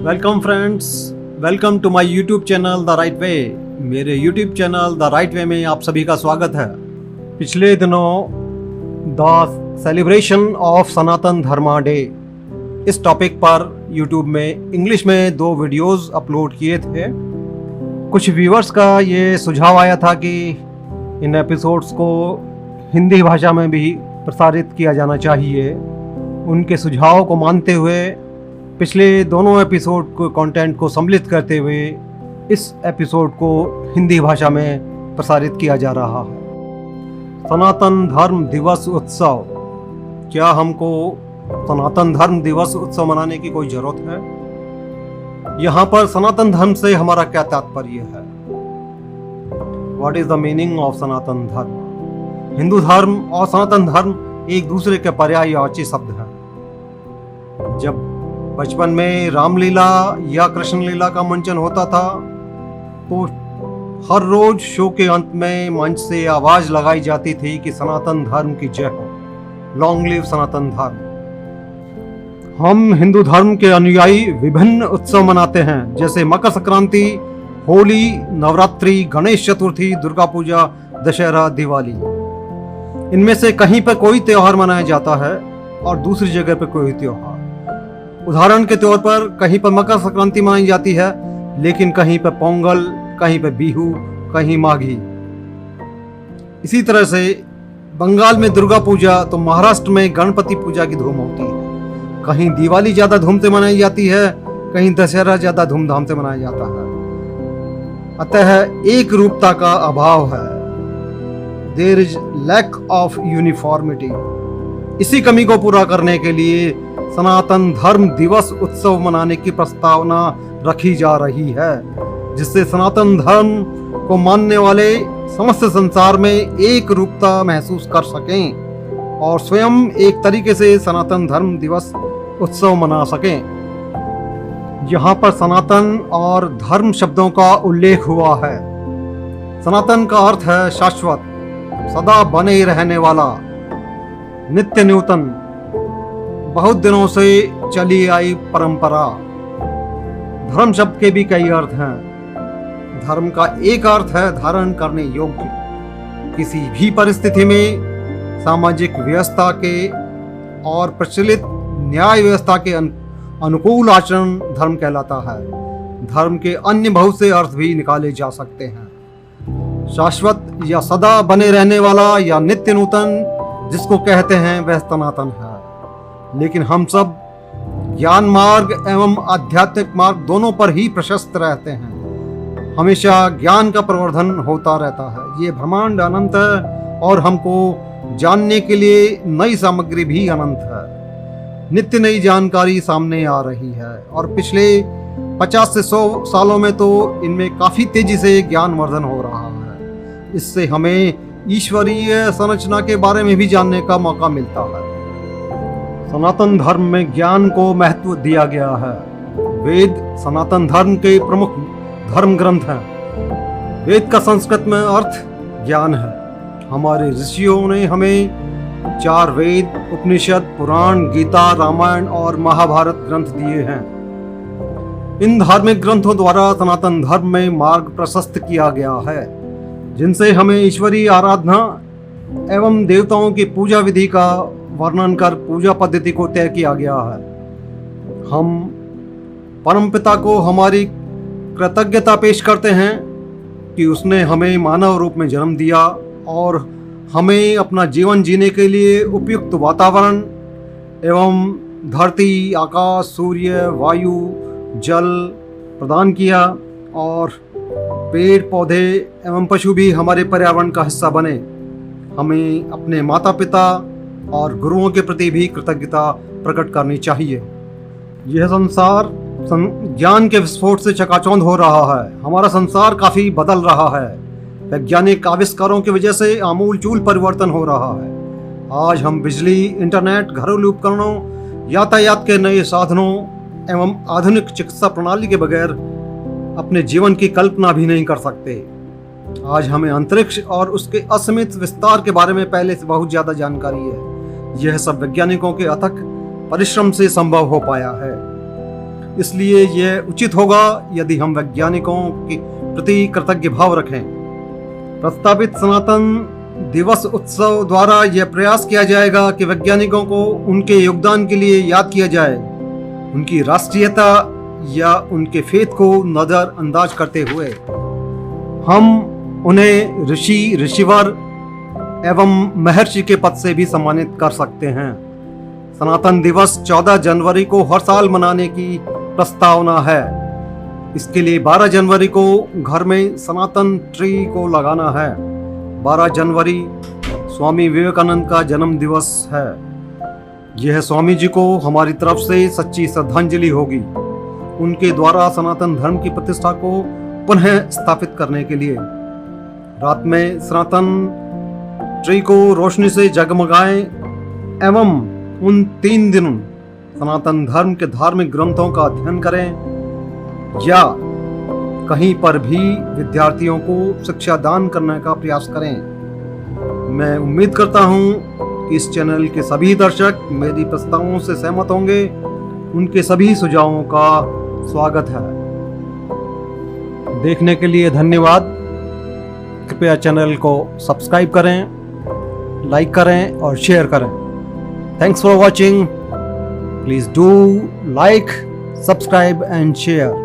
Welcome friends, welcome to my YouTube channel the right way. मेरे YouTube channel the right way में आप सभी का स्वागत है। पिछले दिनों the celebration of Sanatan Dharma day इस टॉपिक पर यूट्यूब में इंग्लिश में 2 वीडियोस अपलोड किए थे। कुछ व्यूअर्स का ये सुझाव आया था कि इन एपिसोड्स को हिंदी भाषा में भी प्रसारित किया जाना चाहिए। उनके सुझाव को मानते हुए पिछले दोनों एपिसोड को कंटेंट को सम्मिलित करते हुए इस एपिसोड को हिंदी भाषा में प्रसारित किया जा रहा है। सनातन धर्म दिवस उत्सव। क्या हमको सनातन धर्म दिवस उत्सव मनाने की कोई जरूरत है? यहाँ पर सनातन धर्म से हमारा क्या तात्पर्य है? What is the meaning of Sanatan Dharma? Hindu धर्म और सनातन धर्म एक दूसरे के पर्यायवाची शब्द हैं। जब बचपन में रामलीला या कृष्ण लीला का मंचन होता था तो हर रोज शो के अंत में मंच से आवाज लगाई जाती थी कि सनातन धर्म की जय हो, लॉन्ग लिव सनातन धर्म। हम हिंदू धर्म के अनुयायी विभिन्न उत्सव मनाते हैं, जैसे मकर संक्रांति, होली, नवरात्रि, गणेश चतुर्थी, दुर्गा पूजा, दशहरा, दिवाली। इनमें से कहीं पर कोई त्योहार मनाया जाता है और दूसरी जगह पर कोई त्योहार। उदाहरण के तौर पर कहीं पर मकर संक्रांति मनाई जाती है, लेकिन कहीं पर पोंगल, कहीं पर बिहू, कहीं माघी। इसी तरह से बंगाल में दुर्गा पूजा तो महाराष्ट्र में गणपति पूजा की धूम होती है। कहीं दिवाली ज्यादा धूम से मनाई जाती है, कहीं दशहरा ज्यादा धूमधाम से मनाया जाता है। अतः एक रूपता का अभाव है। There is lack of uniformity. इसी कमी को पूरा करने के लिए सनातन धर्म दिवस उत्सव मनाने की प्रस्तावना रखी जा रही है, जिससे सनातन धर्म को मानने वाले समस्त संसार में एक रूपता महसूस कर सकें और स्वयं एक तरीके से सनातन धर्म दिवस उत्सव मना सकें। यहाँ पर सनातन और धर्म शब्दों का उल्लेख हुआ है। सनातन का अर्थ है शाश्वत, सदा बने रहने वाला, नित्य नूतन, बहुत दिनों से चली आई परंपरा। धर्म शब्द के भी कई अर्थ हैं। धर्म का एक अर्थ है धारण करने योग्य। किसी भी परिस्थिति में सामाजिक व्यवस्था के और प्रचलित न्याय व्यवस्था के अनुकूल आचरण धर्म कहलाता है। धर्म के अन्य बहुत से अर्थ भी निकाले जा सकते हैं। शाश्वत या सदा बने रहने वाला या नित्य नूतन जिसको कहते हैं वह सनातन है। लेकिन हम सब ज्ञान मार्ग एवं आध्यात्मिक मार्ग दोनों पर ही प्रशस्त रहते हैं। हमेशा ज्ञान का प्रवर्धन होता रहता है। ये ब्रह्मांड अनंत है और हमको जानने के लिए नई सामग्री भी अनंत है। नित्य नई जानकारी सामने आ रही है और पिछले 50 से 100 सालों में तो इनमें काफी तेजी से ज्ञान वर्धन हो रहा है। इससे हमें ईश्वरीय संरचना के बारे में भी जानने का मौका मिलता है। सनातन धर्म में ज्ञान को महत्व दिया गया है। वेद सनातन धर्म के प्रमुख धर्म ग्रंथ हैं। वेद का संस्कृत में अर्थ ज्ञान है। हमारे ऋषियों ने हमें 4 वेद, उपनिषद, पुराण, गीता, रामायण और महाभारत ग्रंथ दिए हैं। इन धार्मिक ग्रंथों द्वारा सनातन धर्म में मार्ग प्रशस्त किया गया है, जिनसे हमें ईश्वरीय आराधना एवं देवताओं की पूजा विधि का वर्णन कर पूजा पद्धति को तय किया गया है। हम परमपिता को हमारी कृतज्ञता पेश करते हैं कि उसने हमें मानव रूप में जन्म दिया और हमें अपना जीवन जीने के लिए उपयुक्त वातावरण एवं धरती, आकाश, सूर्य, वायु, जल प्रदान किया और पेड़ पौधे एवं पशु भी हमारे पर्यावरण का हिस्सा बने। हमें अपने माता पिता और गुरुओं के प्रति भी कृतज्ञता प्रकट करनी चाहिए। यह संसार ज्ञान के विस्फोट से चकाचौंध हो रहा है। हमारा संसार काफी बदल रहा है। वैज्ञानिक आविष्कारों की वजह से आमूलचूल परिवर्तन हो रहा है। आज हम बिजली, इंटरनेट, घरेलू उपकरणों, यातायात के नए साधनों एवं आधुनिक चिकित्सा प्रणाली के बगैर अपने जीवन की कल्पना भी नहीं कर सकते। आज हमें अंतरिक्ष और उसके असीमित विस्तार के बारे में पहले से बहुत ज्यादा जानकारी है। यह सब वैज्ञानिकों के अथक परिश्रम से संभव हो पाया है। इसलिए यह उचित होगा यदि हम वैज्ञानिकों के प्रति कृतज्ञ भाव रखें। प्रस्तावित सनातन दिवस उत्सव द्वारा यह प्रयास किया जाएगा कि वैज्ञानिकों को उनके योगदान के लिए याद किया जाए, उनकी राष्ट्रीयता या उनके फेथ को नजरअंदाज करते हुए। हम उन्हें ऋषि, ऋषिवर एवं महर्षि के पद से भी सम्मानित कर सकते हैं। सनातन दिवस 14 जनवरी को हर साल मनाने की प्रस्तावना है। इसके लिए 12 जनवरी को घर में सनातन ट्री को लगाना है। 12 जनवरी स्वामी विवेकानंद का जन्म दिवस है। यह स्वामी जी को हमारी तरफ से सच्ची श्रद्धांजलि होगी, उनके द्वारा सनातन धर्म की प्रतिष्ठा को पुनः स्थापित करने के लिए। रात में सनातन ट्री को रोशनी से जगमगाएं एवं उन 3 दिन सनातन धर्म के धार्मिक ग्रंथों का अध्ययन करें या कहीं पर भी विद्यार्थियों को शिक्षा दान करने का प्रयास करें। मैं उम्मीद करता हूं कि इस चैनल के सभी दर्शक मेरी प्रस्तावों से सहमत होंगे। उनके सभी सुझावों का स्वागत है। देखने के लिए धन्यवाद। कृपया चैनल को सब्सक्राइब करें, लाइक करें और शेयर करें। Thanks for watching. Please do like, subscribe and share.